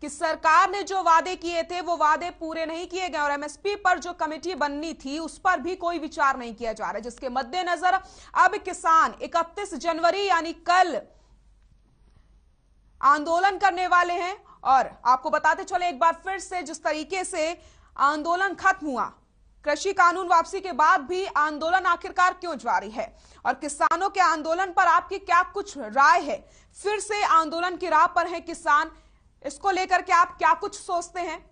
कि सरकार ने जो वादे किए थे वो वादे पूरे नहीं किए गए और एमएसपी पर जो कमेटी बननी थी उस पर भी कोई विचार नहीं किया जा रहा है, जिसके मद्देनजर अब किसान 31 जनवरी यानी कल आंदोलन करने वाले हैं। और आपको बताते चले एक बार फिर से, जिस तरीके से आंदोलन खत्म हुआ, कृषि कानून वापसी के बाद भी आंदोलन आखिरकार क्यों जारी है और किसानों के आंदोलन पर आपकी क्या कुछ राय है? फिर से आंदोलन की राह पर हैं किसान, इसको लेकर के आप क्या कुछ सोचते हैं?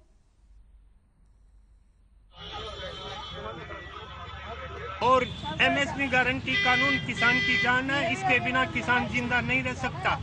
और एमएसपी गारंटी कानून किसान की जान है, इसके बिना किसान जिंदा नहीं रह सकता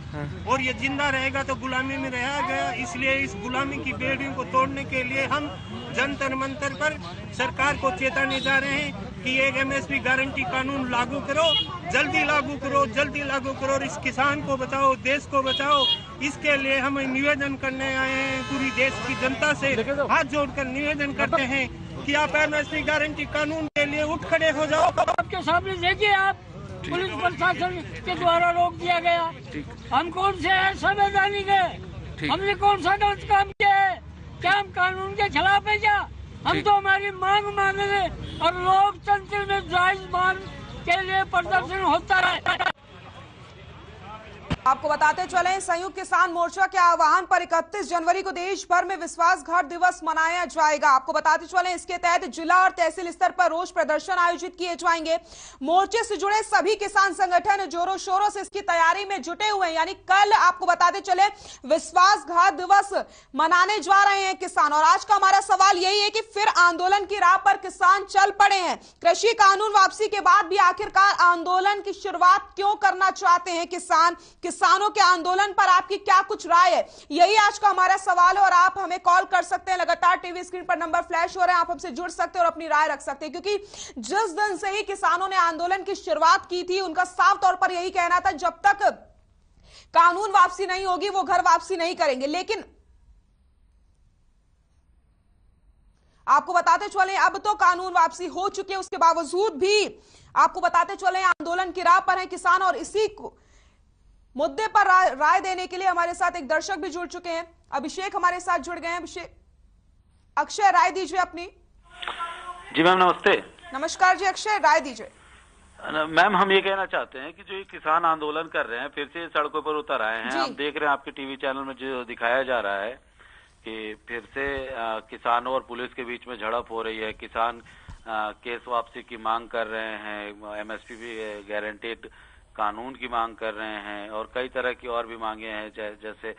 और ये जिंदा रहेगा तो गुलामी में रहा गया। इसलिए इस गुलामी की बेड़ियों को तोड़ने के लिए हम जंतर मंतर पर सरकार को चेताने जा रहे हैं कि एक एमएसपी गारंटी कानून लागू करो, जल्दी लागू करो, जल्दी लागू करो और इस किसान को बचाओ, देश को बचाओ। इसके लिए हम निवेदन करने आए हैं, पूरी देश की जनता से हाथ जोड़कर निवेदन करते हैं कि आप एमएसपी गारंटी कानून के लिए उठ खड़े हो जाओ। आपके सामने देखिए, आप पुलिस प्रशासन के द्वारा रोक दिया गया। हम कौन से हैं संवैधानिक है? हमने कौन सा गलत काम किया है? क्या हम कानून के खिलाफ है क्या? हम तो हमारी मांग मांगे और लोकतंत्र में जायज मांग के लिए प्रदर्शन होता है। आपको बताते चले, संयुक्त किसान मोर्चा के आह्वान पर 31 जनवरी को देश भर में विश्वासघात दिवस मनाया जाएगा। आपको बताते चले, इसके तहत जिला और तहसील स्तर पर रोष प्रदर्शन आयोजित किए जाएंगे। मोर्चे से जुड़े सभी किसान संगठन जोरों शोरों से इसकी तैयारी में जुटे हुए हैं। यानी कल आपको बताते चले विश्वासघात दिवस मनाने जा रहे हैं किसान। और आज का हमारा सवाल यही है कि फिर आंदोलन की राह पर किसान चल पड़े हैं। कृषि कानून वापसी के बाद भी आखिरकार आंदोलन की शुरुआत क्यों करना चाहते हैं किसान? किसानों के आंदोलन पर आपकी क्या कुछ राय है? यही आज का हमारा सवाल है और आप हमें कॉल कर सकते हैं। लगातार टीवी स्क्रीन पर नंबर फ्लैश हो रहे हैं, आप हमसे जुड़ सकते हैं और अपनी राय रख सकते हैं। क्योंकि जिस दिन से ही किसानों ने आंदोलन की शुरुआत की थी, उनका साफ तौर पर यही कहना था जब तक कानून वापसी नहीं होगी वो घर वापसी नहीं करेंगे। लेकिन आपको बताते चले अब तो कानून वापसी हो चुकी है, उसके बावजूद भी आपको बताते चले आंदोलन की राह पर है किसान। और इसी मुद्दे पर राय देने के लिए हमारे साथ एक दर्शक भी जुड़ चुके हैं। अभिषेक हमारे साथ जुड़ गए हैं। अभिषेक, अक्षय राय दीजिए अपनी। जी मैम नमस्ते। नमस्कार जी अक्षय, राय दीजिए। मैम हम ये कहना चाहते हैं कि जो ये किसान आंदोलन कर रहे हैं, फिर से सड़कों पर उतर आए हैं। हम देख रहे हैं आपके टीवी चैनल में जो दिखाया जा रहा है कि फिर से किसानों और पुलिस के बीच में झड़प हो रही है। किसान केस वापसी की मांग कर रहे हैं, एमएसपी भी गारंटेड कानून की मांग कर रहे हैं और कई तरह की और भी मांगे हैं। जैसे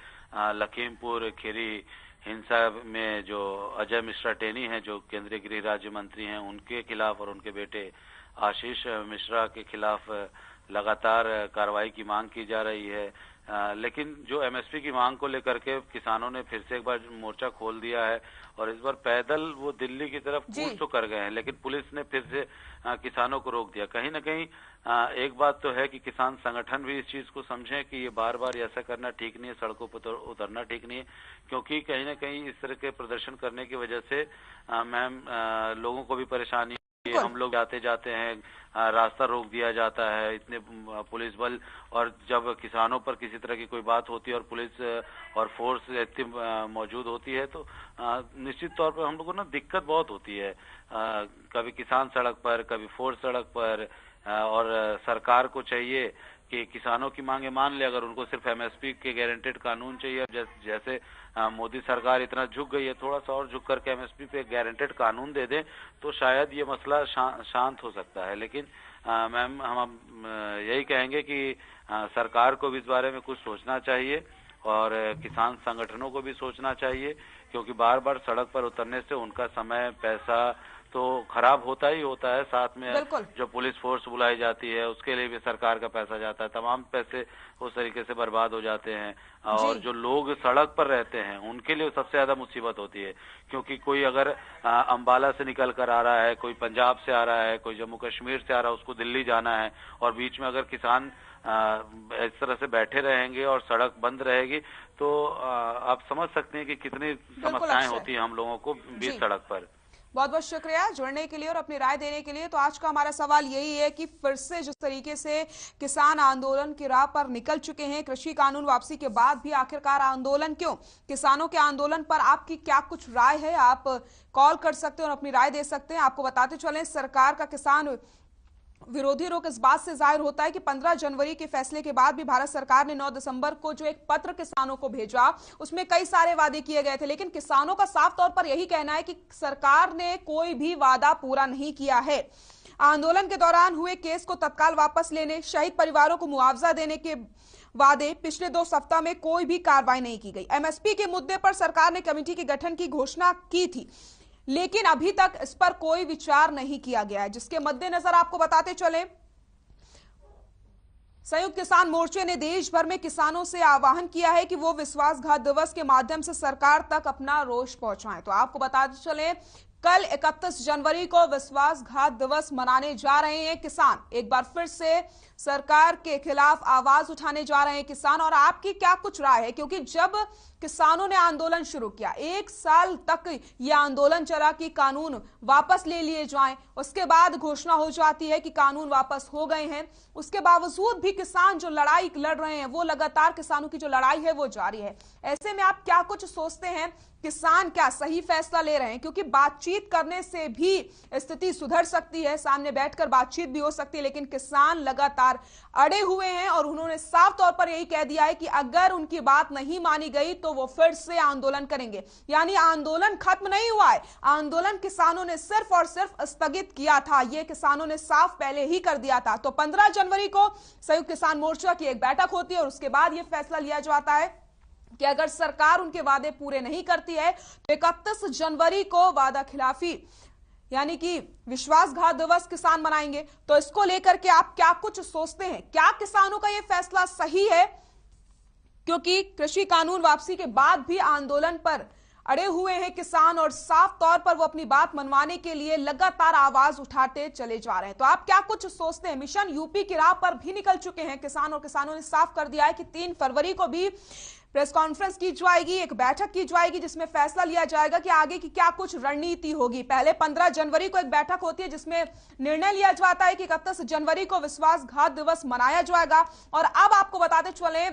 लखीमपुर खीरी हिंसा में जो अजय मिश्रा टेनी हैं, जो केंद्रीय गृह राज्य मंत्री हैं, उनके खिलाफ और उनके बेटे आशीष मिश्रा के खिलाफ लगातार कार्रवाई की मांग की जा रही है। लेकिन जो एमएसपी की मांग को लेकर के किसानों ने फिर से एक बार मोर्चा खोल दिया है और इस बार पैदल वो दिल्ली की तरफ कूच तो कर गए हैं, लेकिन पुलिस ने फिर से किसानों को रोक दिया। कहीं न कहीं एक बात तो है कि किसान संगठन भी इस चीज को समझें कि ये बार बार ऐसा करना ठीक नहीं है, सड़कों पर उतरना ठीक नहीं है, क्योंकि कहीं न कहीं इस तरह के प्रदर्शन करने की वजह से मैम लोगों को भी परेशानी, हम लोग आते जाते हैं, रास्ता रोक दिया जाता है, इतने पुलिस बल, और जब किसानों पर किसी तरह की कोई बात होती है और पुलिस और फोर्स इतनी मौजूद होती है तो निश्चित तौर पर हम लोगों को ना दिक्कत बहुत होती है। कभी किसान सड़क पर, कभी फोर्स सड़क पर, और सरकार को चाहिए कि किसानों की मांगे मान ले। अगर उनको सिर्फ एमएसपी के गारंटेड कानून चाहिए, जैसे मोदी सरकार इतना झुक गई है, थोड़ा सा और झुक करके एमएसपी पे गारंटेड कानून दे दें तो शायद ये मसला शांत हो सकता है। लेकिन मैम हम यही कहेंगे कि सरकार को भी इस बारे में कुछ सोचना चाहिए और किसान संगठनों को भी सोचना चाहिए, क्योंकि बार बार सड़क पर उतरने से उनका समय, पैसा तो खराब होता ही होता है, साथ में जो पुलिस फोर्स बुलाई जाती है उसके लिए भी सरकार का पैसा जाता है, तमाम पैसे उस तरीके से बर्बाद हो जाते हैं। और जो लोग सड़क पर रहते हैं उनके लिए सबसे ज्यादा मुसीबत होती है, क्योंकि कोई अगर अंबाला से निकल कर आ रहा है, कोई पंजाब से आ रहा है, कोई जम्मू कश्मीर से आ रहा है, उसको दिल्ली जाना है और बीच में अगर किसान इस तरह से बैठे रहेंगे और सड़क बंद रहेगी तो आप समझ सकते हैं कि कितनी समस्याएं होती हैं हम लोगों को बीच सड़क पर। बहुत बहुत शुक्रिया जुड़ने के लिए और अपनी राय देने के लिए। तो आज का हमारा सवाल यही है कि फिर से जिस तरीके से किसान आंदोलन की राह पर निकल चुके हैं, कृषि कानून वापसी के बाद भी आखिरकार आंदोलन क्यों? किसानों के आंदोलन पर आपकी क्या कुछ राय है? आप कॉल कर सकते हैं और अपनी राय दे सकते हैं। आपको बताते चलें, सरकार का किसान विरोधी रुख इस बात से जाहिर होता है कि 15 जनवरी के फैसले के बाद भी भारत सरकार ने 9 दिसंबर को जो एक पत्र किसानों को भेजा, उसमें कई सारे वादे किए गए थे, लेकिन किसानों का साफ तौर पर यही कहना है कि सरकार ने कोई भी वादा पूरा नहीं किया है। आंदोलन के दौरान हुए केस को तत्काल वापस लेने, शहीद परिवारों को मुआवजा देने के वादे, पिछले 2 सप्ताह में कोई भी कार्रवाई नहीं की गई। एमएसपी के मुद्दे पर सरकार ने कमेटी के गठन की घोषणा की थी, लेकिन अभी तक इस पर कोई विचार नहीं किया गया है, जिसके मद्देनजर आपको बताते चले, संयुक्त किसान मोर्चे ने देश भर में किसानों से आह्वान किया है कि वो विश्वासघात दिवस के माध्यम से सरकार तक अपना रोष पहुंचाएं। तो आपको बताते चले, कल 31 जनवरी को विश्वासघात दिवस मनाने जा रहे हैं किसान। एक बार फिर से सरकार के खिलाफ आवाज उठाने जा रहे हैं किसान। और आपकी क्या कुछ राय है? क्योंकि जब किसानों ने आंदोलन शुरू किया, 1 साल तक यह आंदोलन चला कि कानून वापस ले लिए जाएं, उसके बाद घोषणा हो जाती है कि कानून वापस हो गए हैं। उसके बावजूद भी किसान जो लड़ाई लड़ रहे हैं, वो लगातार किसानों की जो लड़ाई है वो जारी है। ऐसे में आप क्या कुछ सोचते हैं, किसान क्या सही फैसला ले रहे हैं? क्योंकि बातचीत करने से भी स्थिति सुधर सकती है, सामने बैठकर बातचीत भी हो सकती है, लेकिन किसान लगातार अड़े हुए हैं और उन्होंने साफ तौर पर यही कह दिया है कि अगर उनकी बात नहीं मानी गई तो वो फिर से आंदोलन करेंगे। यानी आंदोलन खत्म नहीं हुआ है, आंदोलन किसानों ने सिर्फ और सिर्फ स्थगित किया था। यह किसानों ने साफ पहले ही कर दिया था। तो 15 जनवरी को संयुक्त किसान मोर्चा की एक बैठक होती है और उसके बाद यह फैसला लिया जाता है कि अगर सरकार उनके वादे पूरे नहीं करती है तो 31 जनवरी को वादा खिलाफी यानी कि विश्वासघात दिवस किसान मनाएंगे। तो इसको लेकर के आप क्या कुछ सोचते हैं? क्या किसानों का यह फैसला सही है? क्योंकि कृषि कानून वापसी के बाद भी आंदोलन पर अड़े हुए हैं किसान और साफ तौर पर वो अपनी बात मनवाने के लिए लगातार आवाज उठाते चले जा रहे हैं। तो आप क्या कुछ सोचते हैं? मिशन यूपी की राह पर भी निकल चुके हैं किसान और किसानों ने साफ कर दिया है कि 3 फरवरी को भी प्रेस कॉन्फ्रेंस की जाएगी, एक बैठक की जाएगी जिसमें फैसला लिया जाएगा कि आगे की क्या कुछ रणनीति होगी। पहले 15 जनवरी को एक बैठक होती है जिसमें निर्णय लिया जाता है कि 31 जनवरी को विश्वासघात दिवस मनाया जाएगा। और अब आपको बताते चले,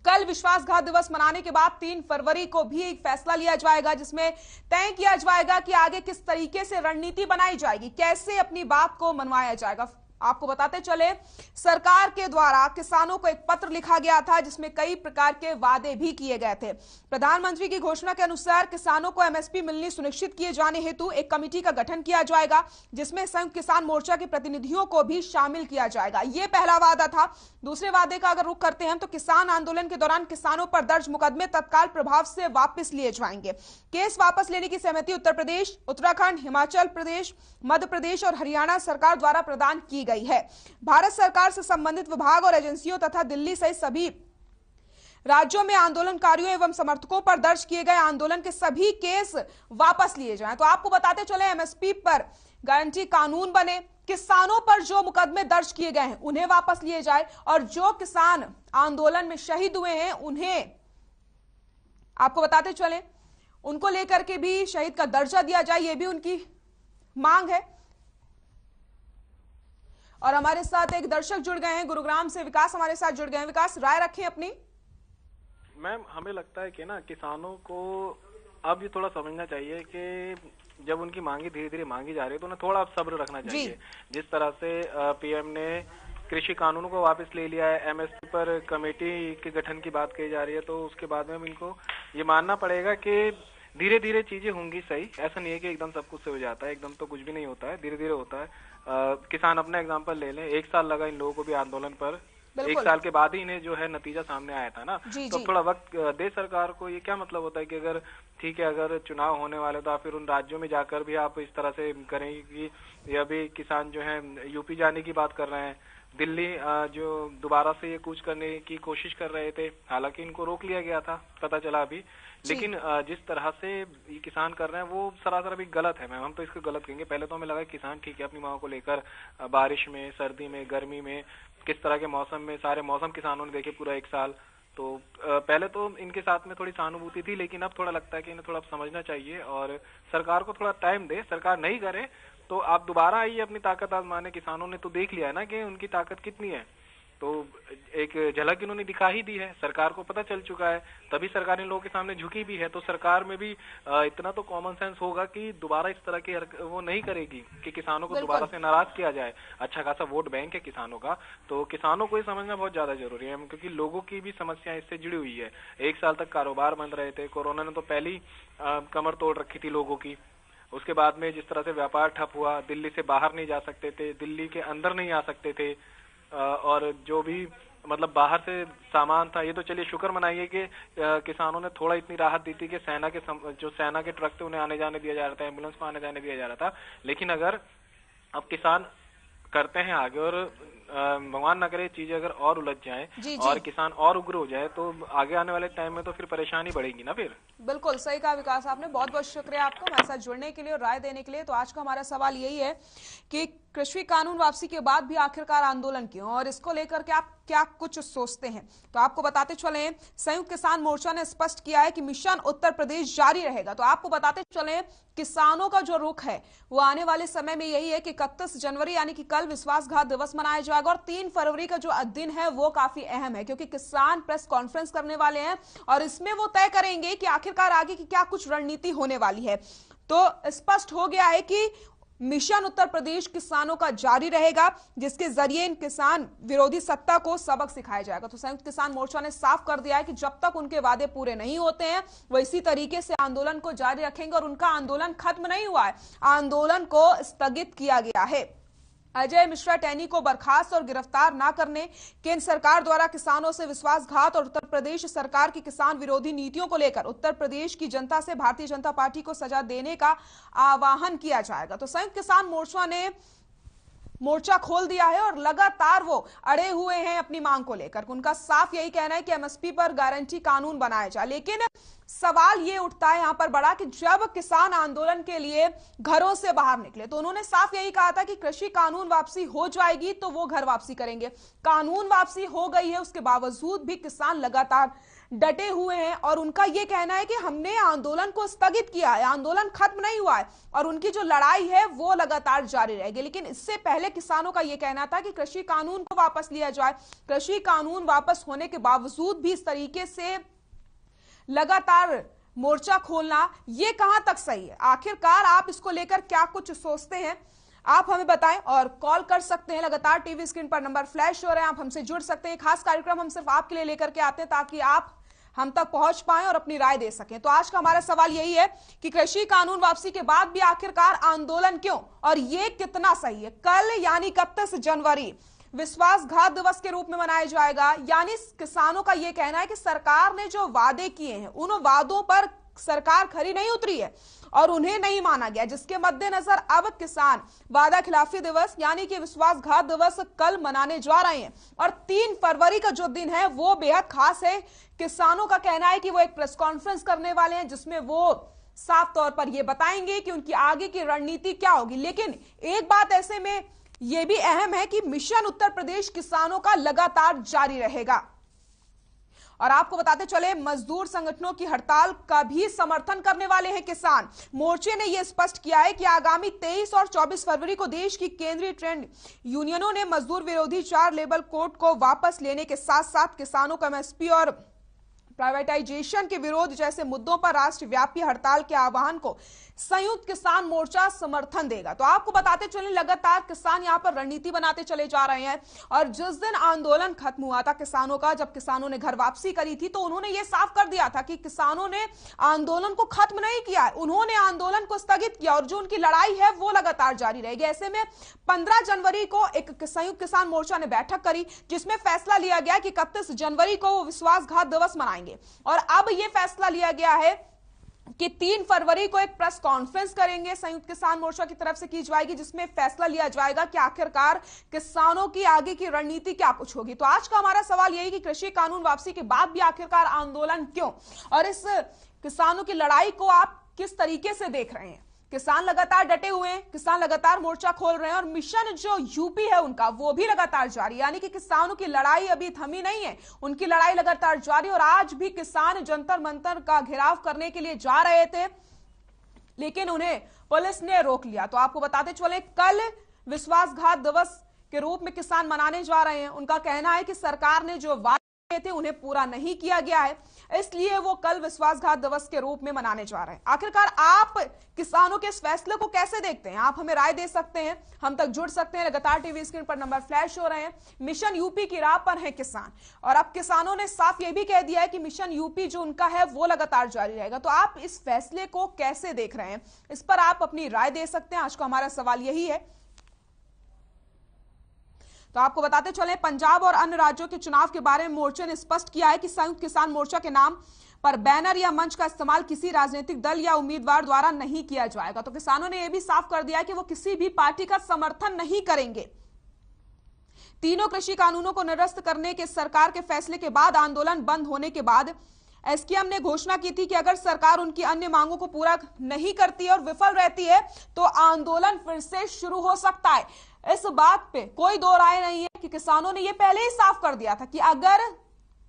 कल विश्वासघात दिवस मनाने के बाद 3 फरवरी को भी एक फैसला लिया जाएगा जिसमें तय किया जाएगा कि आगे किस तरीके से रणनीति बनाई जाएगी, कैसे अपनी बात को मनवाया जाएगा। आपको बताते चले, सरकार के द्वारा किसानों को एक पत्र लिखा गया था जिसमें कई प्रकार के वादे भी किए गए थे। प्रधानमंत्री की घोषणा के अनुसार किसानों को एमएसपी मिलनी सुनिश्चित किए जाने हेतु एक कमेटी का गठन किया जाएगा जिसमें संयुक्त किसान मोर्चा के प्रतिनिधियों को भी शामिल किया जाएगा। यह पहला वादा था। दूसरे वादे का अगर रुख करते हैं तो किसान आंदोलन के दौरान किसानों पर दर्ज मुकदमे तत्काल प्रभाव से वापस लिए जाएंगे। केस वापस लेने की सहमति उत्तर प्रदेश, उत्तराखंड, हिमाचल प्रदेश, मध्य प्रदेश और हरियाणा सरकार द्वारा प्रदान की गई है। भारत सरकार से संबंधित विभाग और एजेंसियों तथा दिल्ली सहित सभी राज्यों में आंदोलनकारियों एवं समर्थकों पर दर्ज किए गए आंदोलन के सभी केस वापस लिए जाएं। तो आपको बताते चले, एमएसपी पर गारंटी कानून बने, किसानों पर जो मुकदमे दर्ज किए गए हैं उन्हें वापस लिए जाए और जो किसान आंदोलन में शहीद हुए हैं उन्हें, आपको बताते चले, उनको लेकर के भी शहीद का दर्जा दिया जाए, यह भी उनकी मांग है। और हमारे साथ एक दर्शक जुड़ गए हैं गुरुग्राम से, विकास हमारे साथ जुड़ गए हैं। विकास, राय रखें अपनी। मैम, हमें लगता है कि ना किसानों को अब ये थोड़ा समझना चाहिए कि जब उनकी मांगी धीरे धीरे मांगी जा रही है तो उन्हें थोड़ा सब्र रखना चाहिए। जिस तरह से पीएम ने कृषि कानून को वापस ले लिया है, एमएसपी पर कमेटी के गठन की बात कही जा रही है, तो उसके बाद में इनको ये मानना पड़ेगा कि धीरे धीरे चीजें होंगी सही। ऐसा नहीं है कि एकदम सब कुछ से हो जाता है, एकदम तो कुछ भी नहीं होता है, धीरे धीरे होता है। किसान अपना एग्जाम्पल ले लें, 1 साल लगा इन लोगों को भी आंदोलन पर, 1 साल के बाद ही इन्हें जो है नतीजा सामने आया था ना। तो थोड़ा वक्त दे सरकार को। ये क्या मतलब होता है कि अगर ठीक है, अगर चुनाव होने वाले तो आप फिर उन राज्यों में जाकर भी आप इस तरह से करेंगे कि ये अभी किसान जो है यूपी जाने की बात कर रहे हैं, दिल्ली जो दोबारा से ये कूच करने की कोशिश कर रहे थे, हालांकि इनको रोक लिया गया था, पता चला अभी। लेकिन जिस तरह से ये किसान कर रहे हैं वो सरासर अभी गलत है। मैम, हम तो इसको गलत कहेंगे। पहले तो हमें लगा किसान ठीक है अपनी मांगों को लेकर बारिश में, सर्दी में, गर्मी में, किस तरह के मौसम में, सारे मौसम किसानों ने देखे पूरा 1 साल, तो पहले तो इनके साथ में थोड़ी सहानुभूति थी, लेकिन अब थोड़ा लगता है कि इन्हें थोड़ा समझना चाहिए और सरकार को थोड़ा टाइम दे। सरकार नहीं करे तो आप दोबारा आइए, अपनी ताकत आजमाने। किसानों ने तो देख लिया है ना कि उनकी ताकत कितनी है, तो एक झलक इन्होंने दिखा ही दी है, सरकार को पता चल चुका है, तभी सरकार इन लोगों के सामने झुकी भी है। तो सरकार में भी इतना तो कॉमन सेंस होगा कि दोबारा इस तरह की वो नहीं करेगी कि किसानों को दोबारा से नाराज किया जाए। अच्छा खासा वोट बैंक है किसानों का, तो किसानों को ये समझना बहुत ज्यादा जरूरी है, क्योंकि लोगों की भी समस्या इससे जुड़ी हुई है। 1 साल तक कारोबार बंद रहे थे, कोरोना ने तो पहली कमर तोड़ रखी थी लोगों की। उसके बाद में जिस तरह से व्यापार ठप हुआ, दिल्ली से बाहर नहीं जा सकते थे, दिल्ली के अंदर नहीं आ सकते थे, और जो भी मतलब बाहर से सामान था, ये तो चलिए शुक्र मनाइए कि किसानों ने थोड़ा इतनी राहत दी थी कि जो सेना के ट्रक थे उन्हें आने जाने दिया जा रहा था, एम्बुलेंस को आने जाने दिया जा रहा था। लेकिन अगर अब किसान करते हैं आगे और भगवान ना करे चीजें अगर और उलझ जाएं और किसान और उग्र हो जाए, तो आगे आने वाले टाइम में तो फिर परेशानी बढ़ेगी ना। फिर बिल्कुल सही कहा विकास आपने, बहुत बहुत शुक्रिया आपको हमारे साथ जुड़ने के लिए और राय देने के लिए। तो आज का हमारा सवाल यही है कि कृषि कानून वापसी के बाद भी आखिरकार आंदोलन क्यों, और इसको लेकर के आप क्या कुछ सोचते हैं। तो आपको बताते चले, संयुक्त किसान मोर्चा ने स्पष्ट किया है कि मिशन उत्तर प्रदेश जारी रहेगा। तो आपको बताते चले, किसानों का जो रुख है वो आने वाले समय में यही है कि 31 जनवरी यानी कि कल विश्वासघात दिवस मनाया जाएगा, और 3 फरवरी का जो दिन है वो काफी अहम है, क्योंकि किसान प्रेस कॉन्फ्रेंस करने वाले हैं और इसमें वो तय करेंगे कि आखिरकार आगे की क्या कुछ रणनीति होने वाली है। तो स्पष्ट हो गया है कि मिशन उत्तर प्रदेश किसानों का जारी रहेगा, जिसके जरिए इन किसान विरोधी सत्ता को सबक सिखाया जाएगा। तो संयुक्त किसान मोर्चा ने साफ कर दिया है कि जब तक उनके वादे पूरे नहीं होते हैं वो इसी तरीके से आंदोलन को जारी रखेंगे, और उनका आंदोलन खत्म नहीं हुआ है, आंदोलन को स्थगित किया गया है। अजय मिश्रा टैनी को बर्खास्त और गिरफ्तार न करने, केंद्र सरकार द्वारा किसानों से विश्वासघात और उत्तर प्रदेश सरकार की किसान विरोधी नीतियों को लेकर उत्तर प्रदेश की जनता से भारतीय जनता पार्टी को सजा देने का आह्वान किया जाएगा। तो संयुक्त किसान मोर्चा ने मोर्चा खोल दिया है और लगातार वो अड़े हुए हैं अपनी मांग को लेकर। उनका साफ यही कहना है कि एमएसपी पर गारंटी कानून बनाया जाए। लेकिन सवाल ये उठता है यहां पर बड़ा कि जब किसान आंदोलन के लिए घरों से बाहर निकले तो उन्होंने साफ यही कहा था कि कृषि कानून वापसी हो जाएगी तो वो घर वापसी करेंगे। कानून वापसी हो गई है, उसके बावजूद भी किसान लगातार डटे हुए हैं और उनका यह कहना है कि हमने आंदोलन को स्थगित किया है, आंदोलन खत्म नहीं हुआ है और उनकी जो लड़ाई है वो लगातार जारी रहेगी। लेकिन इससे पहले किसानों का यह कहना था कि कृषि कानून को वापस लिया जाए। कृषि कानून वापस होने के बावजूद भी इस तरीके से लगातार मोर्चा खोलना ये कहां तक सही है? आखिरकार आप इसको लेकर क्या कुछ सोचते हैं, आप हमें बताएं और कॉल कर सकते हैं। लगातार टीवी स्क्रीन पर नंबर फ्लैश हो रहे हैं, आप हमसे जुड़ सकते हैं। खास कार्यक्रम हम सिर्फ आपके लिए लेकर के आते हैं ताकि आप हम तक पहुंच पाएं और अपनी राय दे सकें। तो आज का हमारा सवाल यही है कि कृषि कानून वापसी के बाद भी आखिरकार आंदोलन क्यों और ये कितना सही है? कल यानी 31 जनवरी विश्वासघात दिवस के रूप में मनाया जाएगा, यानी किसानों का यह कहना है कि सरकार ने जो वादे किए हैं उन वादों पर सरकार खरी नहीं उतरी है और उन्हें नहीं माना गया, जिसके मद्देनजर अब किसान वादा खिलाफी दिवस यानी कि विश्वासघात दिवस कल मनाने जा रहे हैं। और 3 फरवरी का जो दिन है वो बेहद खास है। किसानों का कहना है कि वो एक प्रेस कॉन्फ्रेंस करने वाले हैं जिसमें वो साफ तौर पर यह बताएंगे कि उनकी आगे की रणनीति क्या होगी। लेकिन एक बात ऐसे में यह भी अहम है कि मिशन उत्तर प्रदेश किसानों का लगातार जारी रहेगा। और आपको बताते चले, मजदूर संगठनों की हड़ताल का भी समर्थन करने वाले हैं किसान। मोर्चे ने यह स्पष्ट किया है कि आगामी 23 और 24 फरवरी को देश की केंद्रीय ट्रेड यूनियनों ने मजदूर विरोधी 4 लेबर कोड को वापस लेने के साथ साथ किसानों को एमएसपी और प्राइवेटाइजेशन के विरोध जैसे मुद्दों पर राष्ट्रव्यापी हड़ताल के आह्वान को संयुक्त किसान मोर्चा समर्थन देगा। तो आपको बताते चले, लगातार किसान यहां पर रणनीति बनाते चले जा रहे हैं। और जिस दिन आंदोलन खत्म हुआ था किसानों का, जब किसानों ने घर वापसी करी थी, तो उन्होंने यह साफ कर दिया था कि किसानों ने आंदोलन को खत्म नहीं किया, उन्होंने आंदोलन को स्थगित किया और जो उनकी लड़ाई है वो लगातार जारी रहेगी। ऐसे में 15 जनवरी को एक संयुक्त किसान मोर्चा ने बैठक करी जिसमें फैसला लिया गया कि 31 जनवरी को वो विश्वासघात दिवस मनाएंगे। और अब यह फैसला लिया गया है कि 3 फरवरी को एक प्रेस कॉन्फ्रेंस करेंगे, संयुक्त किसान मोर्चा की तरफ से की जाएगी, जिसमें फैसला लिया जाएगा कि आखिरकार किसानों की आगे की रणनीति क्या कुछ होगी। तो आज का हमारा सवाल यही कि कृषि कानून वापसी के बाद भी आखिरकार आंदोलन क्यों, और इस किसानों की लड़ाई को आप किस तरीके से देख रहे हैं? किसान लगातार डटे हुए हैं, किसान लगातार मोर्चा खोल रहे हैं और मिशन जो यूपी है उनका वो भी लगातार जारी, यानी कि किसानों की लड़ाई अभी थमी नहीं है, उनकी लड़ाई लगातार जारी। और आज भी किसान जंतर मंतर का घेराव करने के लिए जा रहे थे, लेकिन उन्हें पुलिस ने रोक लिया। तो आपको बताते चले, कल विश्वासघात दिवस के रूप में किसान मनाने जा रहे हैं। उनका कहना है कि सरकार ने जो वादे थे उन्हें पूरा नहीं किया गया है, इसलिए वो कल विश्वासघात दिवस के रूप में मनाने जा रहे हैं। आखिरकार आप किसानों के इस फैसले को कैसे देखते हैं? आप हमें राय दे सकते हैं, हम तक जुड़ सकते हैं। लगातार टीवी स्क्रीन पर नंबर फ्लैश हो रहे हैं। मिशन यूपी की राह पर है किसान, और अब किसानों ने साफ ये भी कह दिया है कि मिशन यूपी जो उनका है वो लगातार जारी रहेगा। तो आप इस फैसले को कैसे देख रहे हैं, इस पर आप अपनी राय दे सकते हैं। आज का हमारा सवाल यही है। तो आपको बताते चले, पंजाब और अन्य राज्यों के चुनाव के बारे में मोर्चे ने स्पष्ट किया है कि संयुक्त किसान मोर्चा के नाम पर बैनर या मंच का इस्तेमाल किसी राजनीतिक दल या उम्मीदवार द्वारा नहीं किया जाएगा। तो किसानों ने यह भी साफ कर दिया है कि वो किसी भी पार्टी का समर्थन नहीं करेंगे। तीनों कृषि कानूनों को निरस्त करने के सरकार के फैसले के बाद आंदोलन बंद होने के बाद एसकेएम ने घोषणा की थी कि अगर सरकार उनकी अन्य मांगों को पूरा नहीं करती है और विफल रहती है तो आंदोलन फिर से शुरू हो सकता है। इस बात पे कोई दो राय नहीं है कि किसानों ने यह पहले ही साफ कर दिया था कि अगर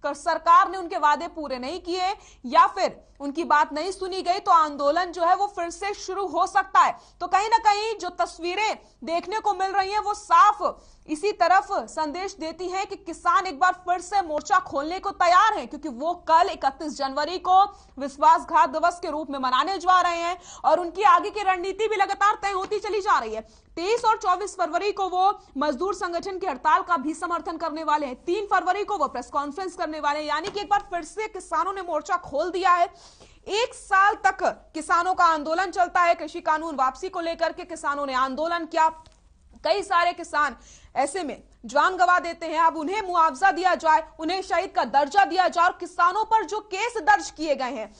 सरकार ने उनके वादे पूरे नहीं किए या फिर उनकी बात नहीं सुनी गई तो आंदोलन जो है वो फिर से शुरू हो सकता है। तो कहीं ना कहीं जो तस्वीरें देखने को मिल रही हैं वो साफ इसी तरफ संदेश देती हैं कि किसान एक बार फिर से मोर्चा खोलने को तैयार हैं, क्योंकि वो कल 31 जनवरी को विश्वासघात दिवस के रूप में मनाने जा रहे हैं और उनकी आगे की रणनीति भी लगातार तय होती चली जा रही है। 23 और 24 फरवरी को वो मजदूर संगठन की हड़ताल का भी समर्थन करने वाले हैं। 3 फरवरी को वो प्रेस कॉन्फ्रेंस करने वाले हैं, यानी कि एक बार फिर से किसानों ने मोर्चा खोल दिया है। 1 साल तक किसानों का आंदोलन चलता है। कृषि कानून वापसी को लेकर के किसानों ने आंदोलन किया। कई सारे किसान ऐसे में जान गंवा देते हैं। अब उन्हें मुआवजा दिया जाए, उन्हें शहीद का दर्जा दिया जाए और किसानों पर जो केस दर्ज किए गए हैं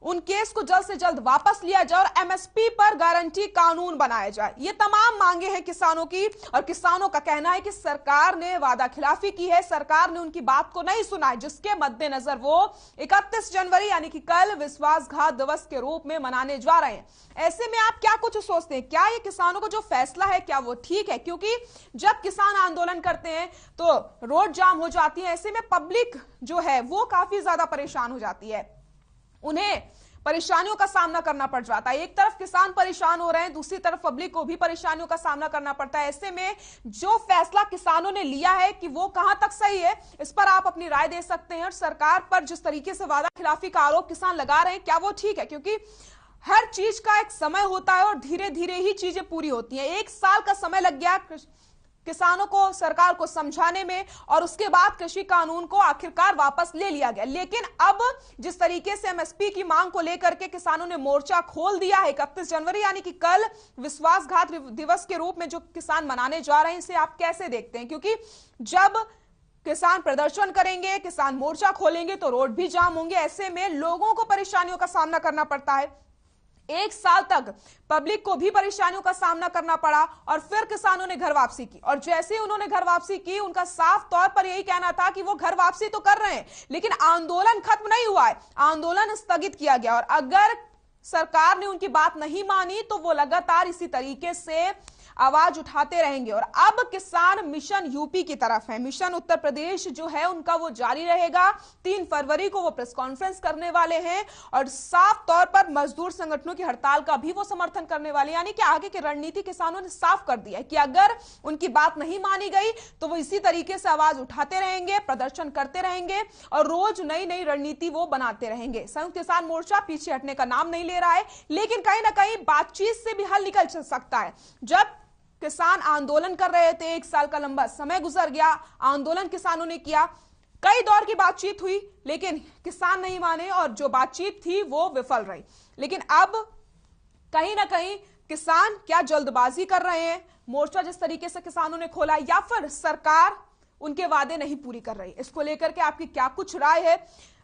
उन केस को जल्द से जल्द वापस लिया जाए और एमएसपी पर गारंटी कानून बनाया जाए। ये तमाम मांगे हैं किसानों की, और किसानों का कहना है कि सरकार ने वादा खिलाफी की है, सरकार ने उनकी बात को नहीं सुना है, जिसके मद्देनजर वो 31 जनवरी यानी कि कल विश्वासघात दिवस के रूप में मनाने जा रहे हैं। ऐसे में आप क्या कुछ सोचते हैं? क्या ये किसानों का जो फैसला है क्या वो ठीक है? क्योंकि जब किसान आंदोलन करते हैं तो रोड जाम हो जाती है, ऐसे में पब्लिक जो है वो काफी ज्यादा परेशान हो जाती है, उन्हें परेशानियों का सामना करना पड़ जाता है। एक तरफ किसान परेशान हो रहे हैं, दूसरी तरफ पब्लिक को भी परेशानियों का सामना करना पड़ता है। ऐसे में जो फैसला किसानों ने लिया है कि वो कहां तक सही है, इस पर आप अपनी राय दे सकते हैं। और सरकार पर जिस तरीके से वादा खिलाफी का आरोप किसान लगा रहे हैं, क्या वो ठीक है? क्योंकि हर चीज का एक समय होता है और धीरे धीरे ही चीजें पूरी होती हैं। 1 साल का समय लग गया किसानों को सरकार को समझाने में, और उसके बाद कृषि कानून को आखिरकार वापस ले लिया गया। लेकिन अब जिस तरीके से एमएसपी की मांग को लेकर के किसानों ने मोर्चा खोल दिया है 31 जनवरी यानी कि कल विश्वासघात दिवस के रूप में जो किसान मनाने जा रहे हैं, इसे आप कैसे देखते हैं? क्योंकि जब किसान प्रदर्शन करेंगे, किसान मोर्चा खोलेंगे तो रोड भी जाम होंगे, ऐसे में लोगों को परेशानियों का सामना करना पड़ता है। 1 साल तक पब्लिक को भी परेशानियों का सामना करना पड़ा और फिर किसानों ने घर वापसी की, और जैसे ही उन्होंने घर वापसी की उनका साफ तौर पर यही कहना था कि वो घर वापसी तो कर रहे हैं लेकिन आंदोलन खत्म नहीं हुआ है, आंदोलन स्थगित किया गया। और अगर सरकार ने उनकी बात नहीं मानी तो वो लगातार इसी तरीके से आवाज उठाते रहेंगे। और अब किसान मिशन यूपी की तरफ है, मिशन उत्तर प्रदेश जो है उनका वो जारी रहेगा। 3 फरवरी को वो प्रेस कॉन्फ्रेंस करने वाले हैं और साफ तौर पर मजदूर संगठनों की हड़ताल का भी वो समर्थन करने वाले, यानी कि आगे की रणनीति किसानों ने साफ कर दिया है कि अगर उनकी बात नहीं मानी गई तो वो इसी तरीके से आवाज उठाते रहेंगे, प्रदर्शन करते रहेंगे और रोज नई नई रणनीति वो बनाते रहेंगे। संयुक्त किसान मोर्चा पीछे हटने का नाम नहीं ले रहा है, लेकिन कहीं ना कहीं बातचीत से भी हल निकल सकता है। जब किसान आंदोलन कर रहे थे, 1 साल का लंबा समय गुजर गया, आंदोलन किसानों ने किया, कई दौर की बातचीत हुई लेकिन किसान नहीं माने और जो बातचीत थी वो विफल रही। लेकिन अब कहीं ना कहीं किसान क्या जल्दबाजी कर रहे हैं, मोर्चा जिस तरीके से किसानों ने खोला, या फिर सरकार उनके वादे नहीं पूरी कर रही, इसको लेकर के आपकी क्या कुछ राय है?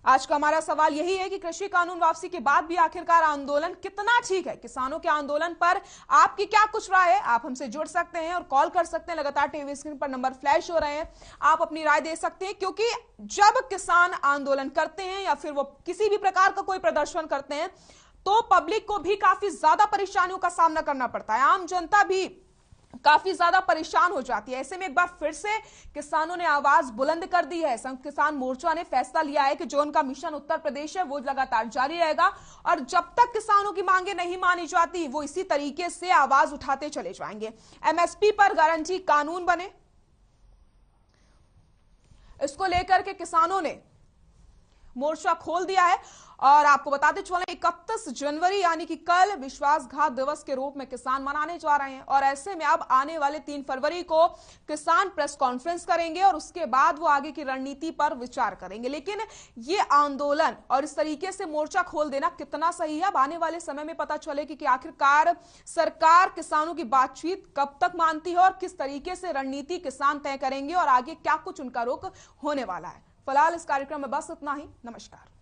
आज का हमारा सवाल यही है कि कृषि कानून वापसी के बाद भी आखिरकार आंदोलन कितना ठीक है? किसानों के आंदोलन पर आपकी क्या कुछ राय है? आप हमसे जुड़ सकते हैं और कॉल कर सकते हैं। लगातार टीवी स्क्रीन पर नंबर फ्लैश हो रहे हैं, आप अपनी राय दे सकते हैं। क्योंकि जब किसान आंदोलन करते हैं या फिर वो किसी भी प्रकार का कोई प्रदर्शन करते हैं तो पब्लिक को भी काफी ज्यादा परेशानियों का सामना करना पड़ता है, आम जनता भी काफी ज्यादा परेशान हो जाती है। ऐसे में एक बार फिर से किसानों ने आवाज बुलंद कर दी है। संयुक्त किसान मोर्चा ने फैसला लिया है कि जो उनका मिशन उत्तर प्रदेश है वो लगातार जारी रहेगा और जब तक किसानों की मांगे नहीं मानी जाती वो इसी तरीके से आवाज उठाते चले जाएंगे। एमएसपी पर गारंटी कानून बने, इसको लेकर के किसानों ने मोर्चा खोल दिया है। और आपको बताते चले 31 जनवरी यानी कि कल विश्वासघात दिवस के रूप में किसान मनाने जा रहे हैं और ऐसे में अब आने वाले 3 फरवरी को किसान प्रेस कॉन्फ्रेंस करेंगे और उसके बाद वो आगे की रणनीति पर विचार करेंगे। लेकिन ये आंदोलन और इस तरीके से मोर्चा खोल देना कितना सही है, अब आने वाले समय में पता चलेगी कि आखिरकार सरकार किसानों की बातचीत कब तक मानती है और किस तरीके से रणनीति किसान तय करेंगे और आगे क्या कुछ उनका रुख होने वाला है। फिलहाल इस कार्यक्रम में बस इतना ही। नमस्कार।